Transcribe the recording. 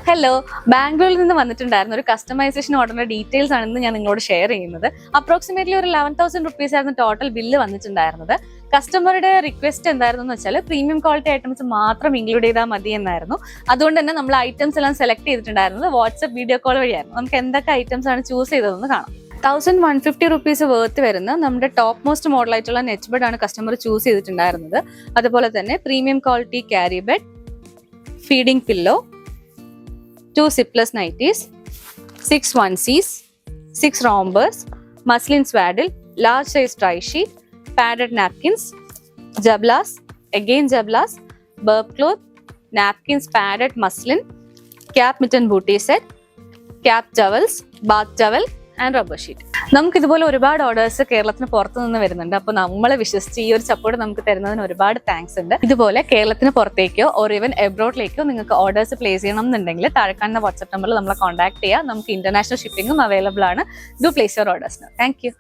Hello, ബാംഗ്ലൂരിൽ നിന്ന് വന്നിട്ടുണ്ടായിരുന്ന ഒരു കസ്റ്റമൈസേഷൻ ഓർഡറിന്റെ ഡീറ്റെയിൽസ് ആണെന്ന് ഞാൻ നിങ്ങളോട് ഷെയർ ചെയ്യുന്നത്. അപ്രോക്സിമേറ്റ്ലി ഒരു 11,000 റുപ്പീസ് ആയിരുന്നു ടോട്ടൽ ബില്ല് വന്നിട്ടുണ്ടായിരുന്നത്. കസ്റ്റമറുടെ റിക്വസ്റ്റ് എന്തായിരുന്നു എന്ന് വെച്ചാൽ പ്രീമിയം ക്വാളിറ്റി ഐറ്റംസ് മാത്രം ഇൻക്ലൂഡ് ചെയ്താൽ മതി എന്നായിരുന്നു. അതുകൊണ്ട് തന്നെ നമ്മൾ ഐറ്റംസ് എല്ലാം സെലക്ട് ചെയ്തിട്ടുണ്ടായിരുന്നത് വാട്സ്ആപ്പ് വീഡിയോ കോൾ വഴിയായിരുന്നു. നമുക്ക് എന്തൊക്കെ ഐറ്റംസ് ആണ് ചൂസ് ചെയ്തതെന്ന് കാണാം. 1,150 റുപ്പീസ് വേർത്ത് വരുന്ന നമ്മുടെ ടോപ്പ് മോസ്റ്റ് മോഡലായിട്ടുള്ള നെറ്റ് ബെഡ് ആണ് കസ്റ്റമർ ചൂസ് ചെയ്തിട്ടുണ്ടായിരുന്നത്. അതുപോലെ തന്നെ premium quality carry bed, feeding pillow, 2 zipless nighties, 6 onesies, 6 rompers, muslin swaddle, large size dry sheet, padded napkins, jablas, again jablas, burp cloth, napkins, padded muslin, cap mitten booty set, cap towels, bath towel and rubber sheet. നമുക്ക് ഇതുപോലെ ഒരുപാട് orders കേരളത്തിന് പുറത്തു നിന്ന് വരുന്നുണ്ട്. അപ്പോൾ നമ്മളെ വിശ്വസിച്ച് ഈ ഒരു സപ്പോർട്ട് നമുക്ക് തരുന്നതിന് ഒരുപാട് താങ്ക്സ് ഉണ്ട്. ഇതുപോലെ കേരളത്തിന് പുറത്തേക്കോ ഓർ ഈവൻ എബ്രോഡിലേക്കോ നിങ്ങൾക്ക് ഓർഡേഴ്സ് പ്ലേസ് ചെയ്യണം എന്നുണ്ടെങ്കിൽ താഴെ കാണുന്ന വാട്സ്ആപ്പ് നമ്പറിൽ നമ്മളെ കോൺടാക്ട് ചെയ്യുക. നമുക്ക് ഇന്റർനാഷണൽ ഷിപ്പിംഗും അവൈലബിൾ ആണ്. Do place your orders. Thank you.